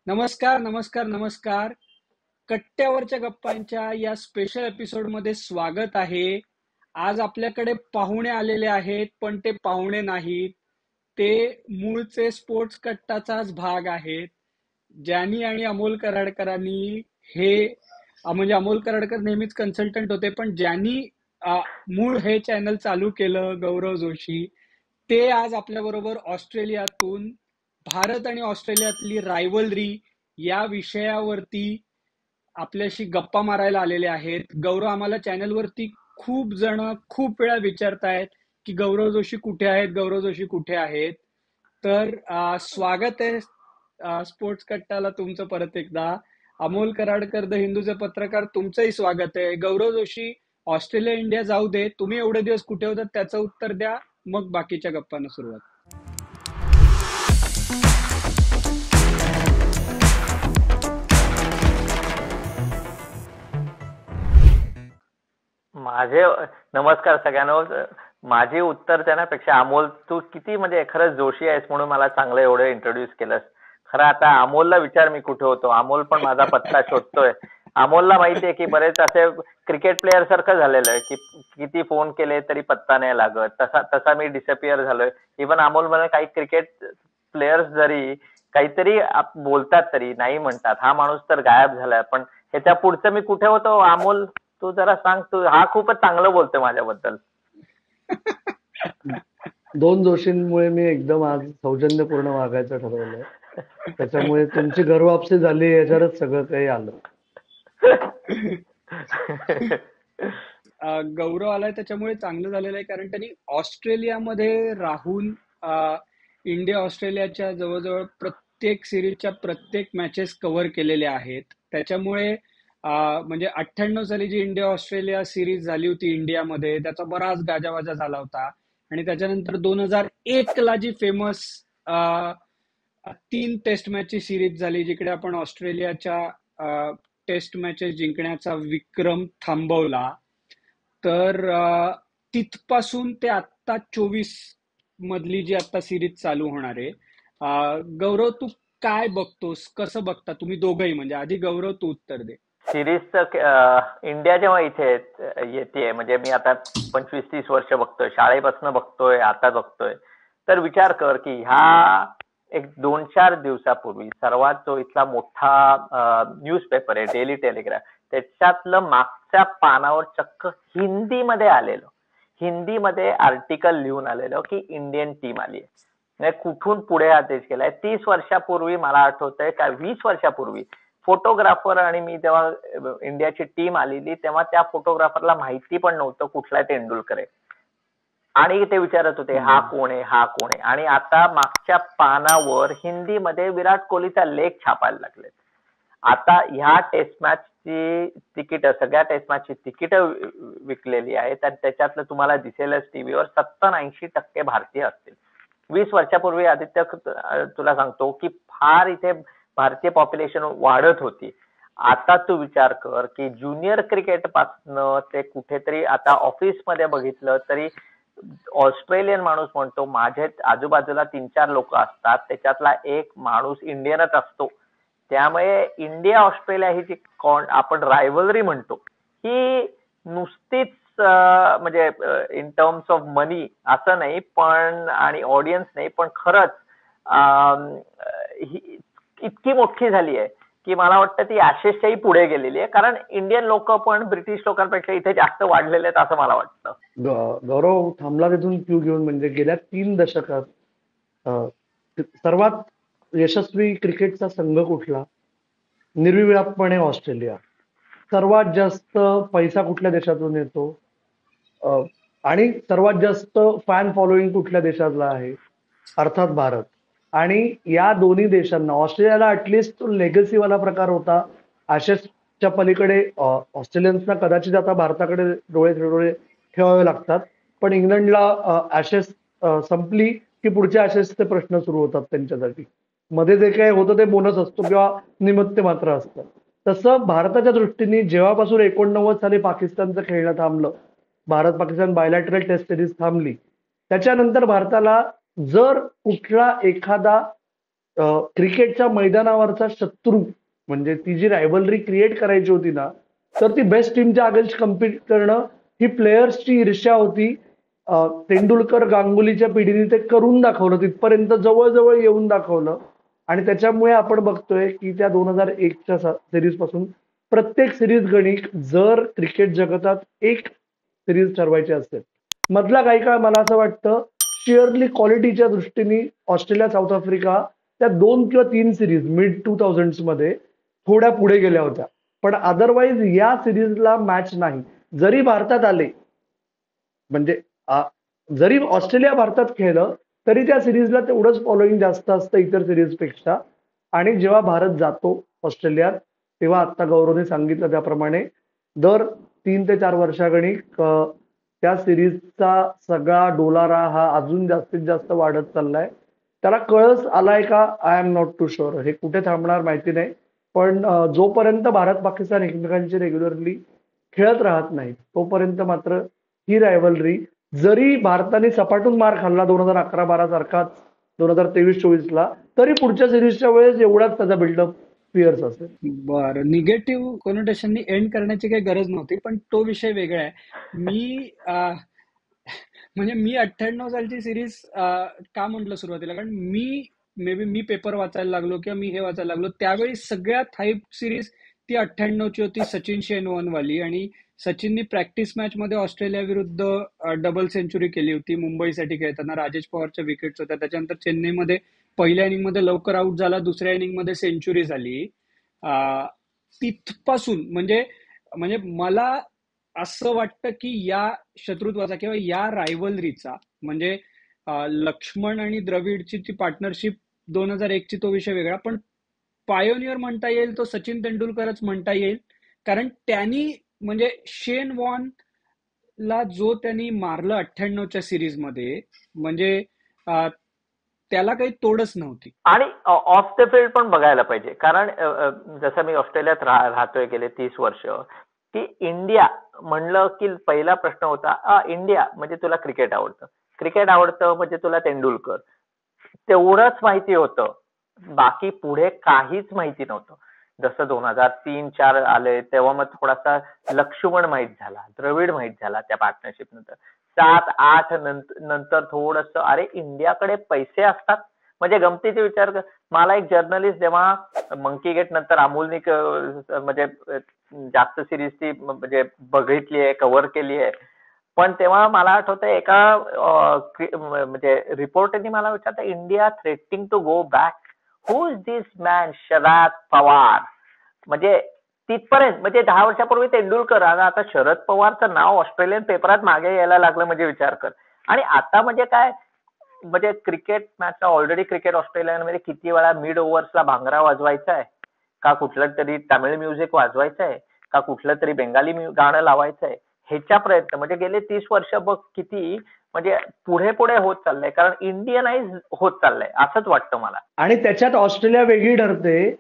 नमस्कार, नमस्कार, नमस्कार. कट्ट्यावरच्या गप्पांच्या या स्पेशल एपिसोडमध्ये स्वागत आहे. आज आपल्याकडे पाहुणे आलेले आहेत, पण ते पाहुणे नाहीत. ते मूळचे स्पोर्ट्स कट्टाचाच भाग आहेत. ज्यांनी आणि अमोल कराडकरांनी हे म्हणजे अमोल कराडकर नेहमीच कन्सल्टंट होते, पण ज्यांनी अ, मूळ हे चॅनल चालू केलं, गौरव जोशी, ते आज आपल्याबरोबर ऑस्ट्रेलियातून भारत आणि ऑस्ट्रेलियातली रायव्हलरी या विषयावरती आपल्याशी गप्पा मारायला आलेले आहेत. गौरव, आम्हाला चॅनलवरती खूप जण खूप वेळा विचारतायत की गौरव जोशी कुठे आहेत, गौरव जोशी कुठे आहेत. तर स्वागत आहे स्पोर्ट्स कट्टाला तुमचं परत एकदा. अमोल कराडकर द हिंदूचे पत्रकार, तुमचंही स्वागत आहे. गौरव जोशी, ऑस्ट्रेलिया इंडिया जाऊ दे, तुम्ही एवढे दिवस कुठे होतात त्याचं उत्तर द्या, मग बाकीच्या गप्पांना सुरुवात. माझे नमस्कार सगळ्यांना. माझे उत्तर देण्यापेक्षा अमोल, तू किती म्हणजे खरंच जोशी आहेस म्हणून मला चांगलं एवढं इंट्रोड्यूस केलंस. खरं आता अमोलला विचार मी कुठे होतो. अमोल पण माझा पत्ता शोधतोय. अमोलला माहितीये की बरेच असे क्रिकेट प्लेअर सारखं झालेलं आहे की किती फोन केले तरी पत्ता नाही लागत. तसा तसा मी डिसअपिअर झालोय. इव्हन अमोल मला काही क्रिकेट प्लेयर्स जरी काहीतरी बोलतात तरी नाही म्हणतात, हा माणूस तर गायब झालाय. पण ह्याच्या पुढचं मी कुठे होतो अमोल, तू जरा सांग. तू हा खूपच चांगलं बोलतोय माझ्याबद्दल. दोन जोशींमुळे मी एकदम आज सौजन्यपूर्ण वागायचं ठरवलंय. त्याच्यामुळे तुमची घरवापसी झाली, याच्यावरच सगळं काही आलं. गौरव आलाय त्याच्यामुळे चांगलं झालेलं आहे, कारण त्यांनी ऑस्ट्रेलियामध्ये राहून इंडिया ऑस्ट्रेलियाच्या जवळजवळ प्रत्येक सिरीजच्या प्रत्येक मॅचेस कव्हर केलेल्या आहेत. त्याच्यामुळे म्हणजे 98 साली जी इंडिया ऑस्ट्रेलिया सिरीज झाली होती इंडियामध्ये, त्याचा बराच गाजावाजा झाला होता. आणि त्याच्यानंतर 2001 ला जी फेमस 3 टेस्ट मॅचची सिरीज झाली, जिकडे आपण ऑस्ट्रेलियाच्या टेस्ट मॅचेस जिंकण्याचा विक्रम थांबवला. तर तिथपासून ते आत्ता 24 मधली जी आता सिरीज चालू होणार आहे. गौरव, तू काय बघतोस, कसं बघता तुम्ही दोघंही? म्हणजे आधी गौरव, तू उत्तर दे. सिरीजचं इंडिया जेव्हा इथे येते, म्हणजे मी आता 25-30 वर्ष बघतोय, शाळेपासून बघतोय, आता बघतोय. तर विचार कर की ह्या एक 2-4 दिवसापूर्वी सर्वात जो इथला मोठा न्यूजपेपर आहे डेली टेलिग्राफ, त्याच्यातलं मागच्या पानावर चक्क हिंदीमध्ये आलेलं, हिंदीमध्ये आर्टिकल लिहून आलेलं की इंडियन टीम आली आहे. म्हणजे कुठून पुढे हा देश गेलाय. 30 वर्षापूर्वी मला आठवतंय का 20 वर्षापूर्वी फोटोग्राफर आणि मी जेव्हा इंडियाची टीम आलेली तेव्हा त्या फोटोग्राफरला माहिती पण नव्हतं कुठला तेंडुलकर आहे. आणि ते विचारत होते हा कोण आहे, हा कोण आहे. आणि आता मागच्या पानावर हिंदीमध्ये विराट कोहलीचा लेख छापायला लागले. आता ह्या टेस्ट मॅचची तिकीट, सगळ्या टेस्ट मॅचची तिकीट विकलेली आहेत आणि त्याच्यातलं तुम्हाला दिसेलच टीव्हीवर 70-80% भारतीय असतील. 20 वर्षापूर्वी आदित्य तुला सांगतो की फार इथे भारतीय पॉप्युलेशन वाढत होती. आता तू विचार कर की ज्युनियर क्रिकेट पासनं ते कुठेतरी आता ऑफिसमध्ये बघितलं तरी ऑस्ट्रेलियन माणूस म्हणतो माझे आजूबाजूला 3-4 लोक असतात, त्याच्यातला एक माणूस इंडियनच असतो. त्यामुळे इंडिया ऑस्ट्रेलिया ही जी आपण रायव्हलरी म्हणतो, ही नुसतीच म्हणजे इन टर्म्स ऑफ मनी असं नाही, पण आणि ऑडियन्स नाही, पण खरंच ही इतकी मोठी झाली आहे की मला वाटतं ती ऍशेसच्याही पुढे गेलेली आहे. कारण इंडियन लोक पण ब्रिटिश लोकांपेक्षा इथे जास्त वाढलेले आहेत असं मला वाटतं. गौरव थांबला तिथून क्यू घेऊन. म्हणजे गेल्या 3 दशकात सर्वात यशस्वी क्रिकेटचा संघ कुठला? निर्विवादपणे ऑस्ट्रेलिया. सर्वात जास्त पैसा कुठल्या देशातून येतो? आणि सर्वात जास्त फॅन फॉलोईंग कुठल्या देशातला आहे? अर्थात भारत. आणि या दोन्ही देशांना, ऑस्ट्रेलियाला ऍटलिस्ट तो लेगसीवाला प्रकार होता. च्या पलीकडे ऑस्ट्रेलियन्सना कदाचित आता भारताकडे डोळे ठेवावे लागतात. पण इंग्लंडला ऍशेस संपली की पुढच्या ऍशेसचे प्रश्न सुरू होतात त्यांच्यासाठी. मध्ये जे काही होतं ते बोनस असतो किंवा निमित्त मात्र असतं. तसं भारताच्या दृष्टीने जेव्हापासून 89 साली पाकिस्तानचं खेळणं थांबलं, Bharat Pakistan bilateral test series थांबली, त्याच्यानंतर भारताला जर कुठला एखादा क्रिकेटच्या मैदानावरचा शत्रू म्हणजे ती जी रायव्हलरी क्रिएट करायची होती ना, तर ती बेस्ट टीमच्या अगेन्स्ट कम्पीट करणं ही प्लेयर्सची ईर्ष्या होती. तेंडुलकर गांगुलीच्या पिढीने ते करून दाखवलं, तिथपर्यंत जवळजवळ येऊन दाखवलं. आणि त्याच्यामुळे आपण बघतोय की त्या 2001च्या सिरीज पासून प्रत्येक सिरीज गणिक, जर क्रिकेट जगतात एक सिरीज ठरवायची असेल, मधला काही काळ मला असं वाटतं शेअरली क्वालिटीच्या दृष्टीने ऑस्ट्रेलिया साऊथ आफ्रिका त्या 2 किंवा 3 सिरीज मिड 2000s मध्ये थोड्या पुढे गेल्या होत्या. पण अदरवाईज या सिरीजला मॅच नाही. जरी भारतात आले, म्हणजे जरी ऑस्ट्रेलिया भारतात खेळलं तरी त्या सिरीजला तेवढंच फॉलोईंग जास्त असतं इतर सिरीजपेक्षा. आणि जेव्हा भारत जातो ऑस्ट्रेलियात, तेव्हा आता गौरवने सांगितलं त्याप्रमाणे दर 3 ते 4 वर्षागणिक त्या सिरीजचा सगळा डोलारा हा अजून जास्तीत जास्त वाढत चाललाय. त्याला कळस आलाय का, I am not too sure. हे कुठे थांबणार माहिती नाही. पण जोपर्यंत भारत पाकिस्तान एकमेकांची रेग्युलरली खेळत राहत नाही तोपर्यंत मात्र ही रायव्हलरी, जरी भारताने सपाटून मार खाल्ला 2011-12 सारखाच 2023-24ला, तरी पुढच्या सिरीजच्या वेळेस एवढाच त्याचा बिल्डअप फिअर्स असेल. बरं, निगेटिव्ह कोनोटेशननी एंड करण्याची काही गरज नव्हती, पण तो विषय वेगळा आहे. म्हणजे मी 98 सालची सिरीज का म्हटलं सुरुवातीला, कारण मी पेपर वाचायला लागलो किंवा मी हे वाचायला लागलो त्यावेळी सगळ्यात हाईप सिरीज ती 98ची होती, सचिन शेन वाली. आणि सचिननी प्रॅक्टिस मॅच मध्ये ऑस्ट्रेलिया विरुद्ध डबल सेंचुरी केली होती मुंबईसाठी खेळताना. राजेश पवारच्या विकेट्स होत्या. त्याच्यानंतर चेन्नईमध्ये पहिल्या इनिंग मध्ये लवकर आउट झाला, दुसऱ्या इनिंग मध्ये सेंचुरी झाली. तिथपासून म्हणजे म्हणजे मला असं वाटतं की या शत्रुत्वाचा किंवा या रायव्हलरीचा म्हणजे लक्ष्मण आणि द्रविडची ती पार्टनरशिप 2001ची तो विषय वेगळा, पण पायोनियर म्हणता येईल तो सचिन तेंडुलकरच म्हणता येईल. कारण त्यांनी म्हणजे शेन वॉन ला जो त्यांनी मारलं 98च्या सिरीज मध्ये, म्हणजे त्याला काही तोडच नव्हती. आणि ऑफ द फील्ड पण बघायला पाहिजे. कारण जसं मी ऑस्ट्रेलियात राहतोय गेले 30 वर्ष, की इंडिया म्हणलं की पहिला प्रश्न होता इंडिया म्हणजे तुला क्रिकेट आवडतं, क्रिकेट आवडतं म्हणजे तुला तेंडुलकर, तेवढंच माहिती होतं. बाकी पुढे काहीच माहिती नव्हतं. जसं 2003-4 आले तेव्हा मग थोडासा लक्ष्मण माहित झाला, द्रविड माहित झाला त्या पार्टनरशिप नंतर. 7-8 नंतर थोडस अरे इंडियाकडे पैसे असतात. म्हणजे गमतीचे विचार कर, मला एक जर्नलिस्ट जेव्हा मंकी गेट नंतर अमोलनी म्हणजे जास्त सिरीज ती म्हणजे बघितली आहे, कव्हर केली आहे, पण तेव्हा मला आठवतं एका म्हणजे रिपोर्टरनी मला विचारलं, India threatening to go back, who is this man Sharad Pawar. म्हणजे तिथपर्यंत, म्हणजे 10 वर्षापूर्वी तेंडुलकर आणि आता शरद पवारचं नाव ऑस्ट्रेलियन पेपरात मागे यायला लागलं, म्हणजे विचार कर. आणि आता म्हणजे काय, म्हणजे क्रिकेट मॅच ऑलरेडी क्रिकेट ऑस्ट्रेलियामध्ये किती वेळा मिड ओव्हर्सला भांगरा वाजवायचा आहे का, कुठलं तरी तामिळ म्युझिक वाजवायचं आहे का, कुठलं तरी बेंगाली गाणं लावायचं आहे, ह्याच्या प्रयत्न म्हणजे गेले 30 वर्ष बघ किती म्हणजे पुढे पुढे होत चाललंय. कारण इंडियनाइज होत चाललंय असंच वाटतं मला. आणि त्याच्यात ऑस्ट्रेलिया वेगळी ठरते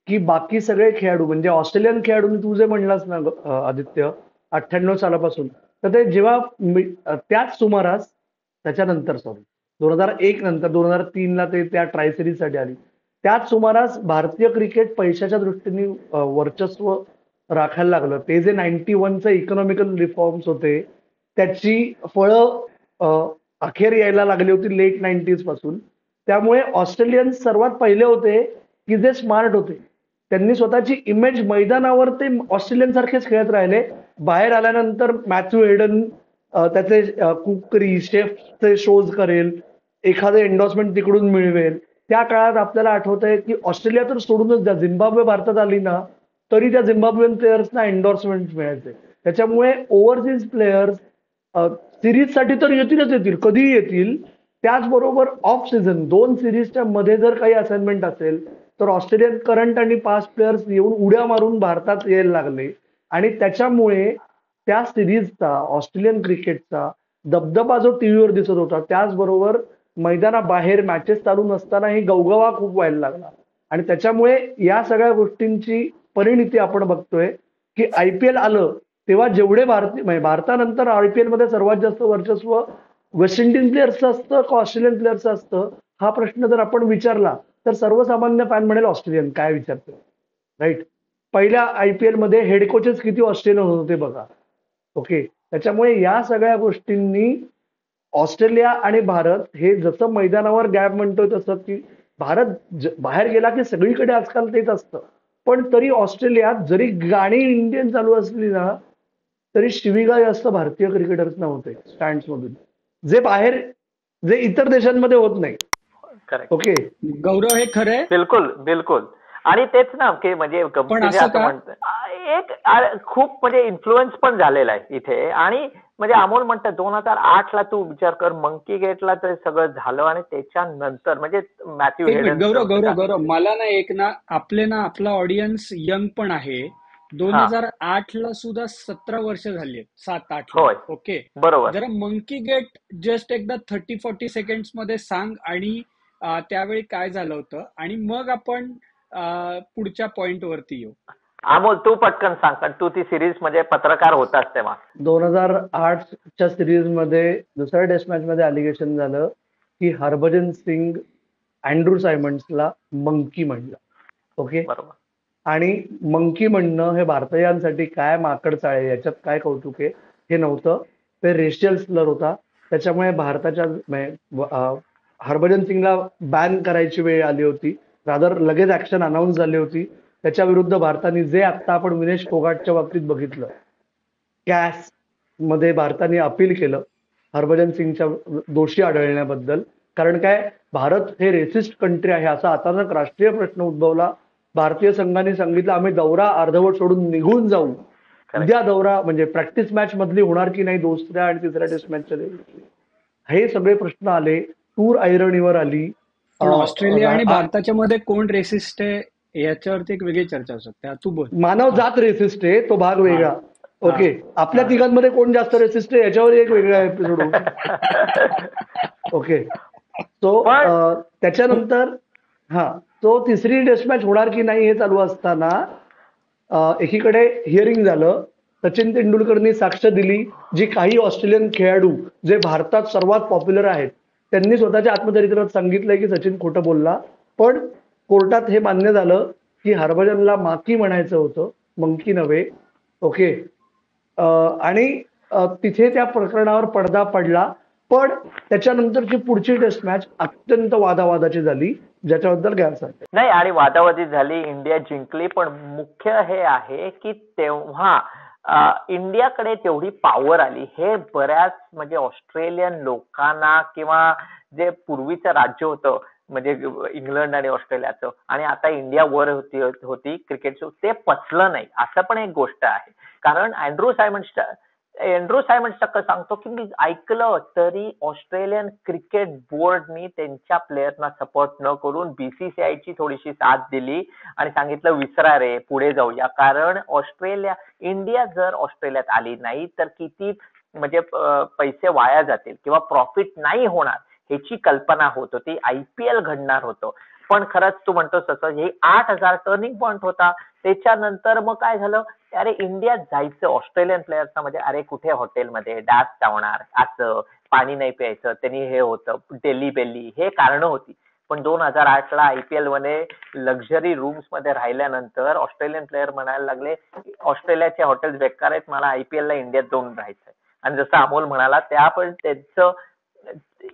की बाकी सगळे खेळाडू म्हणजे ऑस्ट्रेलियन खेळाडू तू जे म्हणलास ना आदित्य 98 सालापासून, तर ते जेव्हा त्याच सुमारास त्याच्यानंतर 2001 नंतर 2003ला ते त्या ट्राय सिरीज साठी आली, त्याच सुमारास भारतीय क्रिकेट पैशाच्या दृष्टीने वर्चस्व राखायला लागलं. ते जे 91चे इकॉनॉमिकल रिफॉर्म्स होते त्याची फळं अखेर यायला लागली होती लेट 90s पासून. त्यामुळे ऑस्ट्रेलियन सर्वात पहिले होते की जे स्मार्ट होते. त्यांनी स्वतःची इमेज मैदानावर ते ऑस्ट्रेलियन सारखेच खेळत राहिले. बाहेर आल्यानंतर मॅथ्यू हेडन त्याचे कुकरी शेफचे शोज करेल, एखादं एन्डॉर्समेंट तिकडून मिळवेल. त्या काळात आपल्याला आठवतंय की ऑस्ट्रेलिया तर सोडूनच द्या, झिम्बाब्वे भारतात आली ना तरी त्या झिम्बाब्वेन प्लेयर्सना एन्डॉर्समेंट मिळायचे. त्याच्यामुळे ओव्हरसीज प्लेयर्स सिरीजसाठी तर येतील, कधीही येतील. त्याचबरोबर ऑफ सीझन 2 सिरीजच्या मध्ये जर काही असाइनमेंट असेल तर ऑस्ट्रेलियन करंट आणि पास्ट प्लेयर्स येऊन उड्या मारून भारतात यायला लागले. आणि त्याच्यामुळे त्या सिरीजचा ऑस्ट्रेलियन क्रिकेटचा दबदबा जो टीव्हीवर दिसत होता, त्याचबरोबर मैदानाबाहेर मॅचेस चालू नसतानाही गवगवा खूप व्हायला लागला. आणि त्याच्यामुळे या सगळ्या गोष्टींची परिणिती आपण बघतोय की IPL आलं तेव्हा जेवढे भारतानंतर IPL मध्ये सर्वात जास्त वर्चस्व वेस्ट इंडिज प्लेयर्सचं असतं का ऑस्ट्रेलियन प्लेयर्सचं असतं, हा प्रश्न जर आपण विचारला तर सर्वसामान्य फॅन म्हणेल ऑस्ट्रेलियन काय विचारतो, राईट. पहिल्या IPL मध्ये हेड कोचेस किती ऑस्ट्रेलियन होते बघा. ओके, त्याच्यामुळे या सगळ्या गोष्टींनी ऑस्ट्रेलिया आणि भारत हे जसं मैदानावर गॅप म्हणतोय तसं की भारत बाहेर गेला की सगळीकडे आजकाल तेच असतं. पण तरी ऑस्ट्रेलियात जरी गाणी इंडियन चालू असली ना तरी शिवीगाळ जास्त भारतीय क्रिकेटर्स नव्हते स्टँड्स मधून, जे बाहेर जे इतर देशांमध्ये होत नाही. करेक्ट. ओके, गौरव हे खरंय. बिलकुल बिलकुल. आणि तेच ना की म्हणजे पण गमतीने असं असं का? म्हणतं एक खूप म्हणजे इन्फ्लुएन्स पण झालेला आहे इथे. आणि म्हणजे अमोल म्हणतात 2008 ला तू विचार कर, मंकी गेटला ते सगळं झालं आणि त्याच्यानंतर म्हणजे मॅथ्यू एक मिनिट, गौरव हेडन. गौरव गौरव मला ना एक ना आपला ऑडियन्स यंग पण आहे. हा 2008 ला सुद्धा 17 वर्ष झाली आहेत, 7-8 ला. होय ओके, बरोबर. जरा मंकी गेट जस्ट एकदा 30-40 सेकंड्स मध्ये सांग आणि त्यावेळी काय झालं होतं आणि मग आपण पुढच्या पॉइंट वरती येऊ. अमोल तू पटकन सांग, कारण तू ती सिरीज मध्ये पत्रकार होतास तेव्हा. 2008च्या सिरीज मध्ये दुसऱ्या टेस्ट मॅच मध्ये अलिगेशन झालं की हरभजन सिंग अँड्रू सायमंड्सला मंकी म्हणलं. ओके, बरोबर. आणि मंकी म्हणणं हे भारतीयांसाठी काय माकड चाळे, याच्यात काय कौतुक आहे हे नव्हतं, ते रेशियल स्लर होता. त्याच्यामुळे भारताच्या हरभजन सिंगला बॅन करायची वेळ आली होती. रादर लगेच ऍक्शन अनाऊन्स झाली होती. त्याच्या विरुद्ध भारताने जे आता आपण विनेश फोगाटच्या बाबतीत बघितलं, कॅस मध्ये भारताने अपील केलं हरभजन सिंगच्या दोषी आढळण्याबद्दल. कारण काय, भारत हे रेसिस्ट कंट्री आहे असा अचानक राष्ट्रीय प्रश्न उद्भवला. भारतीय संघाने सांगितलं आम्ही दौरा अर्धवट सोडून निघून जाऊ. उद्या दौरा म्हणजे प्रॅक्टिस मॅच मधली होणार की नाही दुसऱ्या आणि तिसऱ्या टेस्ट मॅचच्या दिवशी, हे सगळे प्रश्न आले. टूर ऐरणीवर आली. पण ऑस्ट्रेलिया आणि भारताच्या मध्ये कोण रेसिस्ट आहे याच्यावरती एक वेगळी चर्चा असू शकते. तू बोल. मानव जात रेसिस्ट आहे, तो भाग वेगळा. ओके, आपल्या तिघांमध्ये कोण जास्त रेसिस्ट आहे याच्यावर एक वेगळा एपिसोड. ओके, तो त्याच्यानंतर तो तिसरी टेस्ट मॅच होणार की नाही हे चालू असताना एकीकडे हिअरिंग झालं. सचिन तेंडुलकरनी साक्ष दिली, जी काही ऑस्ट्रेलियन खेळाडू जे भारतात सर्वात पॉप्युलर आहेत त्यांनी स्वतःच्या आत्मचरित्रात सांगितलंय की सचिन खोटं बोलला. पण कोर्टात हे मान्य झालं की हरभजनला माकी म्हणायचं होतं, मंकी नव्हे. ओके, आणि तिथे त्या प्रकरणावर पडदा पडला. पण त्याच्यानंतरची पुढची टेस्ट मॅच अत्यंत वादावादाची झाली, ज्याच्याबद्दल काय सांगते. नाही, आणि वादावादी झाली, इंडिया जिंकली. पण मुख्य हे आहे की तेव्हा इंडियाकडे तेवढी पॉवर आली हे बऱ्याच म्हणजे ऑस्ट्रेलियन लोकांना किंवा जे पूर्वीचं राज्य होतं म्हणजे इंग्लंड आणि ऑस्ट्रेलियाचं, आणि आता इंडिया वर होती क्रिकेटचं, ते पचलं नाही. असं पण एक गोष्ट आहे. कारण अँड्रू सायमंड्स चक्क सांगतो की मी ऐकलं तरी ऑस्ट्रेलियन क्रिकेट बोर्डनी त्यांच्या प्लेयरना सपोर्ट न करून BCCIची थोडीशी साथ दिली आणि सांगितलं विसरा रे, पुढे जाऊया. कारण इंडिया जर ऑस्ट्रेलियात आली नाही तर किती म्हणजे पैसे वाया जातील किंवा प्रॉफिट नाही होणार ह्याची कल्पना होत होती. IPL घडणार होतं. पण खरंच तू म्हणतोस तसं हे 8,000 टर्निंग पॉइंट होता. त्याच्यानंतर मग काय झालं, अरे इंडियात जायचं ऑस्ट्रेलियन प्लेयर्सना म्हणजे अरे कुठे हॉटेलमध्ये डास चावणार, असं पाणी नाही प्यायचं, त्यांनी हे होतं, डेली बेली, हे कारणं होती. पण 2008 ला IPL मध्ये लक्झरी रूम्स मध्ये राहिल्यानंतर ऑस्ट्रेलियन प्लेयर म्हणायला लागले ऑस्ट्रेलियाचे हॉटेल्स बेकार आहेत, मला IPL ला इंडियात जाऊन राहायचंय. आणि जसं अमोल म्हणाला त्या पण त्यांचं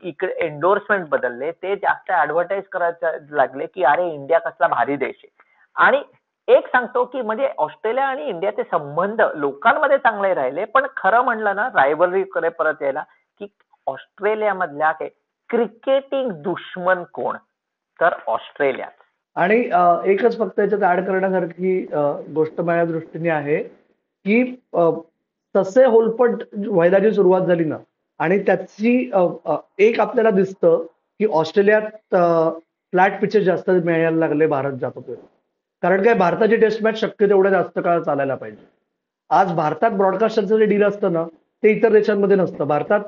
इकडे एंडोर्समेंट बदलले, ते जास्त ऍडव्हर्टाईज करायला लागले की अरे इंडिया कसला भारी देश आहे. आणि एक सांगतो की म्हणजे ऑस्ट्रेलिया आणि इंडियाचे संबंध लोकांमध्ये चांगले राहिले. पण खरं म्हणलं ना, रायव्हलरीकडे परत यायला की ऑस्ट्रेलियामधल्या क्रिकेटिंग दुश्मन कोण, तर ऑस्ट्रेलिया. आणि एकच फक्त याच्यात ऍड करण्यासारखी गोष्ट माझ्या दृष्टीने आहे की तसे होलपट व्हायला सुरुवात झाली ना, आणि त्याची एक आपल्याला दिसतं की ऑस्ट्रेलियात फ्लॅट पिचेस जास्त मिळायला लागले भारत जात होते. कारण काय, भारताची टेस्ट मॅच शक्य तेवढ्या जास्त काळ चालायला पाहिजे. आज भारतात ब्रॉडकास्टरचं जे डील असतं ना ते इतर देशांमध्ये नसतं. भारतात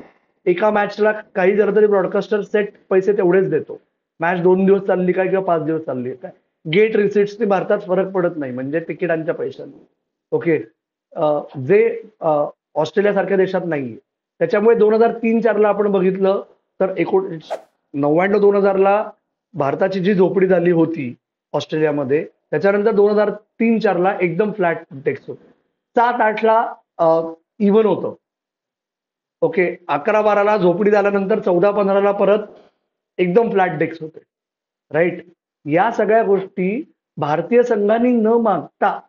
एका मॅचला काही जर तरी ब्रॉडकास्टर सेट पैसे तेवढेच देतो. मॅच 2 दिवस चालली काय किंवा 5 दिवस चालली काय, गेट रिसिट्सनी भारतात फरक पडत नाही, म्हणजे तिकिटांच्या पैशांनी. ओके, जे ऑस्ट्रेलिया सारख्या देशात नाहीये. त्याच्यामुळे 2003-04 ला आपण बघितलं तर 1999-2000 ला भारताची जी झोपडी झाली होती ऑस्ट्रेलियामध्ये, त्याच्यानंतर 2003-04ला एकदम फ्लॅट डेक्स होते. 7-8ला इव्हन होतं. ओके, 11-12ला झोपडी झाल्यानंतर 14-15ला परत एकदम फ्लॅट डेक्स होते. राईट. या सगळ्या गोष्टी भारतीय संघाने न मागता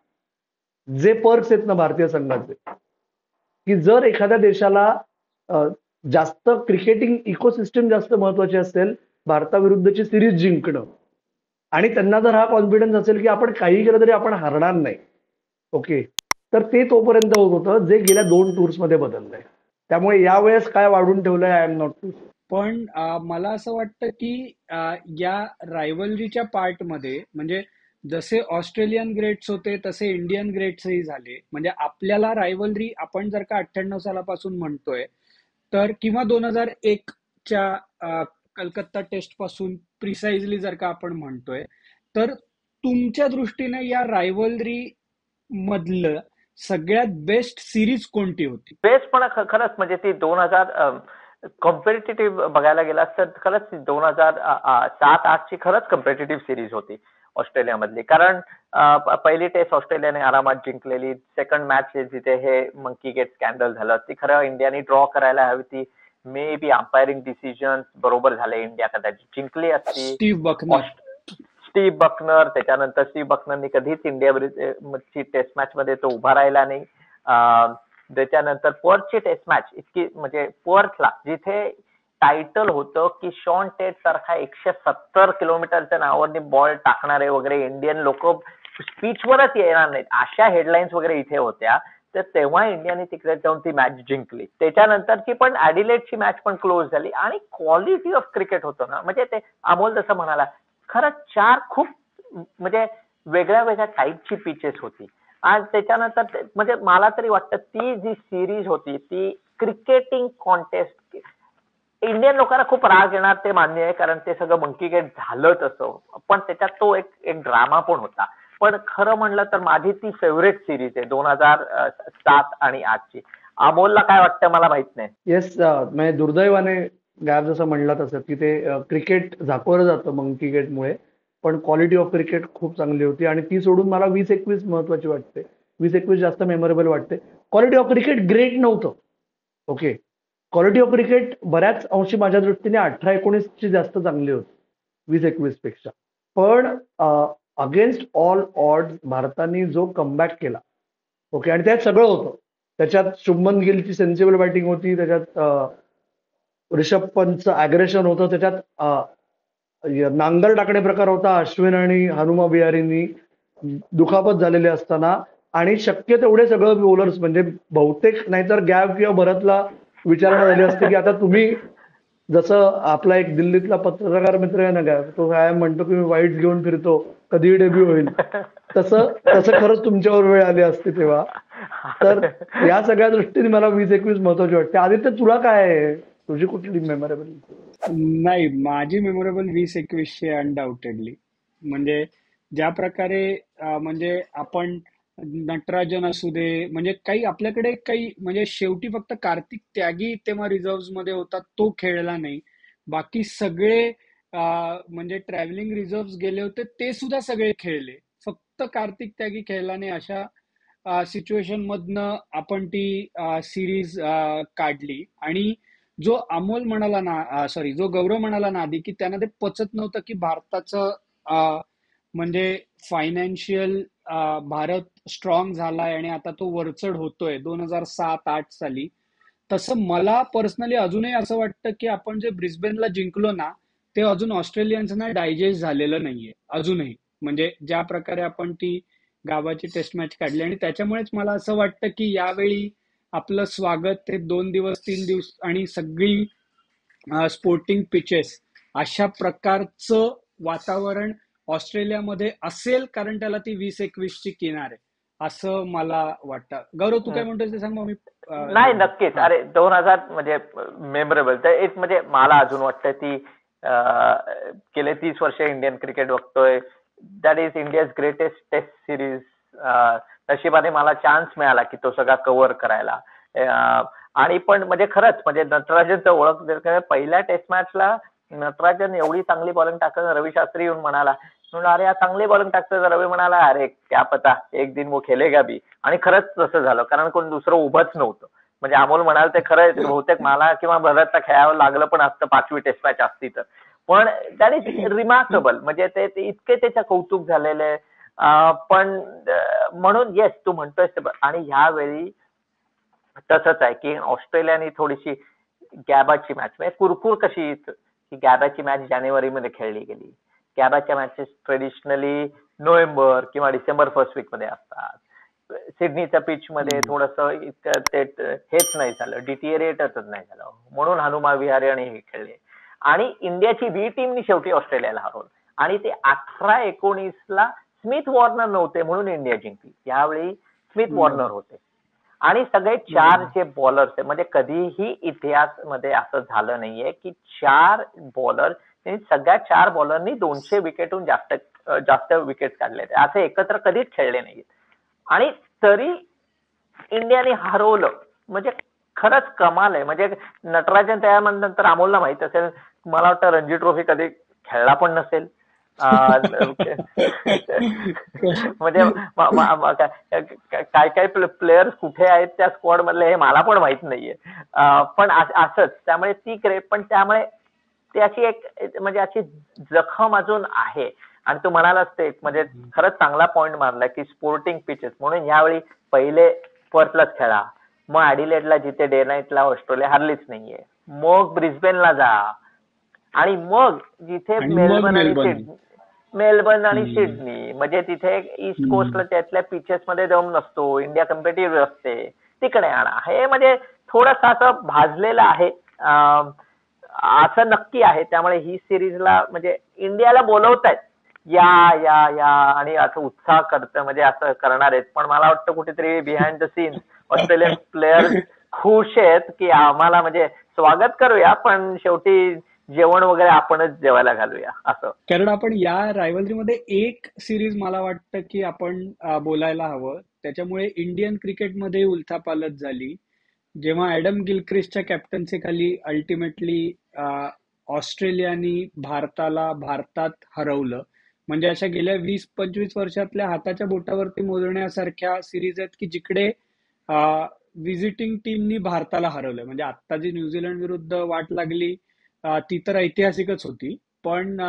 जे पर्क्स आहेत ना भारतीय संघाचे, की जर एखाद्या देशाला जास्त क्रिकेटिंग इकोसिस्टम जास्त महत्वाची असेल, भारताविरुद्धची सिरीज जिंकणं, आणि त्यांना जर हा कॉन्फिडन्स असेल की आपण काही केलं तरी आपण हरणार नाही, ओके, तर ते तोपर्यंत होत होतं जे गेल्या 2 टूर्समध्ये बदललंय. त्यामुळे यावेळेस काय वाढून ठेवलंय आय एम नॉट टू. पण मला असं वाटतं की या रायव्हलरीच्या पार्टमध्ये म्हणजे जसे ऑस्ट्रेलियन ग्रेट्स होते तसे इंडियन ग्रेट्सही झाले. म्हणजे आपल्याला रायव्हलरी आपण जर का 98 सालापासून म्हणतोय तर किंवा 2001च्या कलकत्ता टेस्ट पासून प्रिसाइजली जर का आपण म्हणतोय, तर तुमच्या दृष्टीने या रायव्हलरी मधलं सगळ्यात बेस्ट सिरीज कोणती होती? बेस्ट पण खरंच म्हणजे ती 2000 कॉम्पिटिटिव्ह बघायला गेला तर खरंच 2007-08ची खरंच कॉम्पिटिटिव्ह सिरीज होती ऑस्ट्रेलियामधली. कारण पहिली टेस्ट ऑस्ट्रेलियाने आरामात जिंकलेली, सेकंड मॅच जिथे हे मंकी गेट स्कॅन्डल झालं ती खरं इंडियाने ड्रॉ करायला हवी. ती मे बी अंपायरिंग डिसिजन बरोबर झाले, इंडिया कदाचित जिंकली असती. स्टीव्ह बकनर, त्याच्यानंतर स्टीव्ह बकनरनी कधीच इंडियाची टेस्ट मॅच मध्ये तो उभा राहिला नाही. त्याच्यानंतर पर्थची टेस्ट मॅच इतकी म्हणजे पर्थला जिथे टायटल होतं की शॉन टेट सारखा 170 किलोमीटरच्या नावावरनी बॉल टाकणारे वगैरे इंडियन लोक स्पीचवरच येणार नाहीत, अशा हेडलाईन्स वगैरे इथे होत्या. तर तेव्हा इंडियाने तिकडे जाऊन ती मॅच जिंकली. त्याच्यानंतरची पण ॲडिलेडची मॅच पण क्लोज झाली आणि क्वालिटी ऑफ क्रिकेट होतं ना, म्हणजे ते अमोल जसं म्हणाला, खरंच 4 खूप म्हणजे वेगळ्या वेगळ्या टाईपची पिचेस होती. आणि त्याच्यानंतर म्हणजे मला तरी वाटतं ती जी सिरीज होती ती क्रिकेटिंग कॉन्टेस्ट. इंडियन लोकांना खूप राग येणार ते मान्य आहे, कारण ते सगळं मंकी गेट झालंच असं, पण त्याच्यात तो एक ड्रामा पण होता. पण खरं म्हणलं तर माझी ती फेवरेट सिरीज आहे 2007 आणि 8ची. अमोलला काय वाटतं मला माहित नाही. येस, म्हणजे दुर्दैवाने गॅप जसं म्हणलं तसं की ते क्रिकेट झाकवलं जातं मंकी गेटमुळे, पण क्वालिटी ऑफ क्रिकेट खूप चांगली होती. आणि ती सोडून मला 20-21 महत्वाची वाटते. 20-21 जास्त मेमोरेबल वाटते. क्वालिटी ऑफ क्रिकेट ग्रेट नव्हतं, ओके. क्वालिटी ऑफ क्रिकेट बऱ्याच अंशी माझ्या दृष्टीने 18-19ची जास्त चांगली होती 20-21 पेक्षा. पण अगेन्स्ट ऑल ऑड्स भारताने जो कमबॅक केला, ओके, आणि त्यात सगळं होतं. त्याच्यात शुभमन गिलची सेन्सिबल बॅटिंग होती, त्याच्यात ऋषभ पंतचं अॅग्रेशन होतं, त्याच्यात नांगर टाकणे प्रकार होता अश्विन आणि हनुमा विहारींनी दुखापत झालेली असताना, आणि शक्य तेवढे सगळं बॉलर्स म्हणजे बहुतेक, नाहीतर गॅव किंवा भरतला विचारणा झाली असते की आता तुम्ही, जसं आपला एक दिल्लीतला पत्रकार मित्र आहे ना गॅव, तो काय म्हणतो की मी वाईट्स घेऊन फिरतो, कधी डेब्यू होईल, तसं खरंच तुमच्यावर वेळ आली असते तेव्हा. तर या सगळ्या दृष्टीने मला 20-21 महत्वाची वाटते. आदित्य, तुला काय आहे, तुझी कुठली मेमोरेबल? नाही, माझी मेमोरेबल 20-21 अनडाऊटेडली. म्हणजे ज्या प्रकारे म्हणजे आपण नटराजन असू दे, म्हणजे काही आपल्याकडे काही म्हणजे शेवटी फक्त कार्तिक त्यागी तेव्हा रिझर्व्ह मध्ये होता, तो खेळला नाही. बाकी सगळे म्हणजे ट्रॅव्हलिंग रिझर्व्ह गेले होते ते सुद्धा सगळे खेळले, फक्त कार्तिक त्यागी खेळला नाही. अशा सिच्युएशन मधनं आपण ती सिरीज काढली. आणि जो अमोल म्हणाला ना, सॉरी, जो गौरव म्हणाला ना आधी, की त्यांना ते पचत नव्हतं की भारताचं म्हणजे फायनान्शियल भारत स्ट्रॉंग झालाय आणि आता तो वरचढ होतोय 2007-08 साली. तसं मला पर्सनली अजूनही असं वाटतं की आपण जे ब्रिस्बेनला जिंकलो ना, ते अजून ऑस्ट्रेलियन्सना डायजेस्ट झालेलं नाहीये अजूनही. म्हणजे ज्या प्रकारे आपण ती गावाची टेस्ट मॅच काढली, आणि त्याच्यामुळेच मला असं वाटतं की यावेळी आपलं स्वागत हे 2 दिवस 3 दिवस आणि सगळी स्पोर्टिंग पिचेस अशा प्रकारचं वातावरण ऑस्ट्रेलियामध्ये असेल, कारण त्याला ती 20-21ची किनार आहे असं मला वाटतं. गौरव, तू काय म्हणतोस ते सांग मग मी. नाही, नक्कीच. अरे 2000 म्हणजे मेमोरेबल तर एक म्हणजे मला अजून वाटतं ती गेले 30 वर्ष इंडियन क्रिकेट बघतोय, that is India's greatest test series. नशिबाने मला चान्स मिळाला की तो सगळा कव्हर करायला. आणि पण म्हणजे खरंच म्हणजे नटराजनचं ओळख पहिल्या टेस्ट मॅचला नटराजन एवढी चांगली बॉलिंग टाकत रवी शास्त्री येऊन म्हणाला, म्हणलं अरे हा चांगली बॉलिंग टाकतोय. रवी म्हणाला अरे क्या पता एक दिन वो खेलेगा भी. आणि खरंच तसं झालं, कारण कोण दुसरं उभंच नव्हतं. म्हणजे अमोल म्हणाल ते खरं आहे, बहुतेक मला किंवा भरतला खेळावं लागलं पण असतं 5वी टेस्ट मॅच असती तर. पण दॅट इज रिमार्केबल. म्हणजे ते इतके त्याचं कौतुक झालेलं आहे. पण म्हणून येस तू म्हणतोय ते आणि ह्यावेळी तसंच आहे की ऑस्ट्रेलियाने थोडीशी गॅबाची मॅच म्हणजे कुरकुर कशी की गॅबाची मॅच जानेवारीमध्ये खेळली गेली. गॅबाच्या मॅचेस ट्रेडिशनली नोव्हेंबर किंवा डिसेंबर फर्स्ट वीक मध्ये असतात. सिडनीच्या पिच मध्ये थोडंसं इतकं ते हेच नाही झालं, डिटिरिएटच नाही झालं, म्हणून हनुमा विहारी आणि हे खेळले. आणि इंडियाची बी टीमनी शेवटी ऑस्ट्रेलियाला हरवलं आणि ते 18-19ला स्मिथ वॉर्नर नव्हते म्हणून इंडिया जिंकली. त्यावेळी स्मिथ वॉर्नर होते आणि सगळे 4 जे बॉलर्स आहे, म्हणजे कधीही इतिहास मध्ये असं झालं नाहीये की 4 बॉलर सगळ्या 4 बॉलरनी 200 विकेटहून जास्त विकेट काढले, असे एकत्र कधीच खेळले नाहीये. आणि तरी इंडियाने हरवलं म्हणजे खरंच कमाल आहे. म्हणजे नटराजन त्यानंतर अमोलला माहित असेल, मला वाटतं रणजी ट्रॉफी कधी खेळला पण नसेल. म्हणजे काय काय प्लेयर्स कुठे आहेत त्या स्क्वॉड मधले हे मला पण माहित नाहीये. पण असंच त्यामुळे ती पण त्यामुळे ती अशी एक म्हणजे अशी जखम अजून आहे. आणि तू म्हणालास ते म्हणजे खरंच चांगला पॉइंट मारला की स्पोर्टिंग पिचेस म्हणून यावेळी पहिले पर्थलाच खेळा, मग ॲडिलेडला जिथे डे नाईटला ऑस्ट्रेलिया हरलीच नाहीये, मग ब्रिस्बेनला जा आणि मग जिथे मेलबर्न आणि सिडनी म्हणजे तिथे ईस्ट कोस्टला त्यातल्या पिचेस मध्ये दम नसतो, इंडिया कम्पिटिटिव्ह असते, तिकडे आणा. हे म्हणजे थोडंसं असं भाजलेलं आहे असं नक्की आहे. त्यामुळे ही सिरीजला म्हणजे इंडियाला बोलवतायत या या या आणि असं उत्साह करतं म्हणजे असं करणार आहेत. पण मला वाटतं कुठेतरी behind the scene Australian players खुश आहेत की आम्हाला म्हणजे स्वागत करूया पण शेवटी जेवण वगैरे आपणच जेवायला घालूया असं. कारण आपण या रायव्हलरीमध्ये एक सिरीज मला वाटतं की आपण बोलायला हवं. त्याच्यामुळे इंडियन क्रिकेटमध्ये उलथापालथ झाली जेव्हा ऍडम गिलक्रिस्टच्या कॅप्टन्सीखाली अल्टिमेटली ऑस्ट्रेलियानी भारतात हरवलं. म्हणजे अशा गेल्या 20-25 वर्षातल्या हाताच्या बोटावरती मोजण्यासारख्या सिरीज आहेत की जिकडे विजिटिंग टीमनी भारताला हरवलं. म्हणजे आत्ता जी न्यूझीलंड विरुद्ध वाट लागली ती तर ऐतिहासिकच होती. पण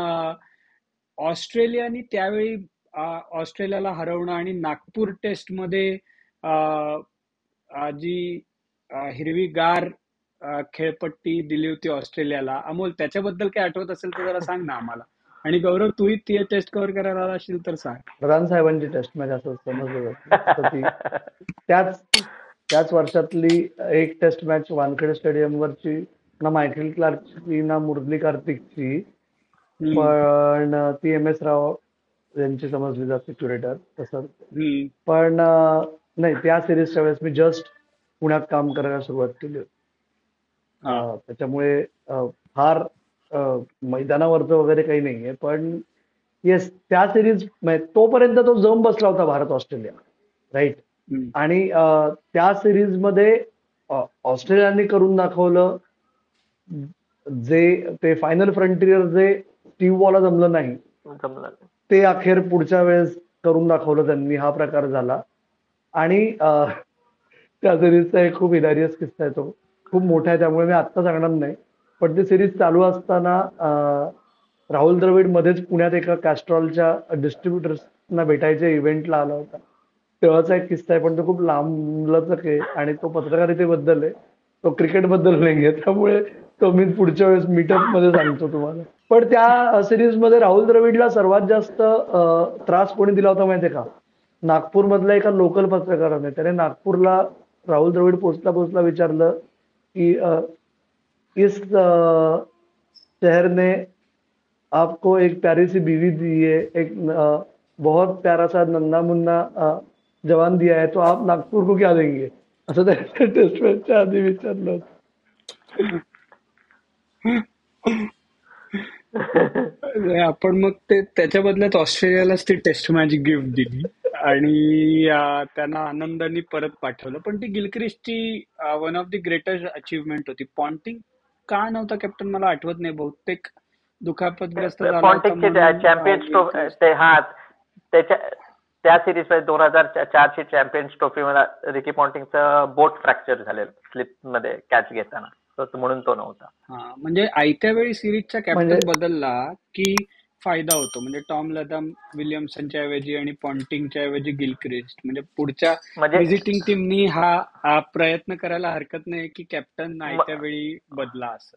ऑस्ट्रेलियानी त्यावेळी ऑस्ट्रेलियाला हरवणं आणि नागपूर टेस्टमध्ये जी हिरवीगार खेळपट्टी दिली होती ऑस्ट्रेलियाला. अमोल त्याच्याबद्दल काय आठवत असेल तर जरा सांग ना आम्हाला. आणि गौरव तूही ती टेस्ट कव्हर करायला आला असशील तर सांग. प्रधान साहेबांची टेस्ट मॅच असं समजलं जातं. त्याच वर्षातली एक टेस्ट मॅच वानखेडे स्टेडियमवरची ना मायकेल क्लार्कची ना मुरली कार्तिकची, पण ती MS राव यांची समजली जाते क्युरेटर तसं. पण नाही, त्या सिरीजच्या वेळेस मी जस्ट पुण्यात काम करायला सुरुवात केली होती. त्याच्यामुळे फार मैदानावरचं वगैरे काही नाहीये. पण येस, त्या सिरीज तोपर्यंत तो जम बसला होता भारत ऑस्ट्रेलिया, राईट. आणि त्या सिरीज मध्ये ऑस्ट्रेलियाने करून दाखवलं जे ते फायनल फ्रंटियर जे स्टीव्ह वॉला जमलं नाही ते अखेर पुढच्या वेळेस करून दाखवलं त्यांनी. हा प्रकार झाला. आणि त्या सिरीजचा एक खूप हिलारियस किस्सा आहे, तो खूप मोठा आहे त्यामुळे मी आत्ता सांगणार नाही. पण ती सिरीज चालू असताना राहुल द्रविड मध्येच पुण्यात एका कॅस्ट्रॉलच्या डिस्ट्रीब्युटर्सना भेटायच्या इव्हेंटला आला होता. तेव्हाचा एक किस्सा आहे, पण तो खूप लांबलचक आहे आणि तो पत्रकारितेबद्दल आहे, तो क्रिकेटबद्दल नाही आहे. त्यामुळे तो मी पुढच्या वेळेस मीटअप मध्ये सांगतो तुम्हाला. पण त्या सिरीज मध्ये राहुल द्रविडला सर्वात जास्त त्रास कोणी दिला होता माहितीये का? नागपूर मधल्या एका लोकल पत्रकाराने. त्याने नागपूरला राहुल द्रविड पोचता विचारलं की इस शहर ने आपको एक प्यारी सी बीवी दी है, एक बहुत प्यारा सा नन्ना मुन्ना जवान दिया है, तो आप नागपूर को क्या देंगे, असं त्या टेस्ट मॅचच्या आधी विचारलं होतं. आपण मग ते त्याच्या बदल्यात ऑस्ट्रेलियालाच ती टेस्ट मॅच गिफ्ट दिली आणि त्यांना आनंदाने परत पाठवलं. पण ती गिलक्रिस्टची one of the greatest achievement होती. पॉन्टिंग का नव्हता कॅप्टन मला आठवत नाही. बहुतेक दुखापतग्रस्त झाला होता पॉन्टिकचे म्हणून चॅम्पियन्स ट्रॉफी ते हा त्याच्या त्या सिरीज मध्ये 2004 चॅम्पियन्स ट्रॉफी मध्ये रिकी पॉन्टिंगचं बोट फ्रॅक्चर झालेलं स्लिप मध्ये कॅच घेताना, म्हणून तो नव्हता. म्हणजे आयत्या वेळी सिरीजचा म्हणजे कॅप्टन बदलला की फायदा होतो. म्हणजे टॉम लथम विलियमसनच्या ऐवजी आणि पॉन्टिंगच्या ऐवजी गिलक्रिस्ट. म्हणजे पुढच्या म्हणजे विजिटिंग टीमनी हा प्रयत्न करायला हरकत नाही की कॅप्टन आयत्या वेळी बदला असं.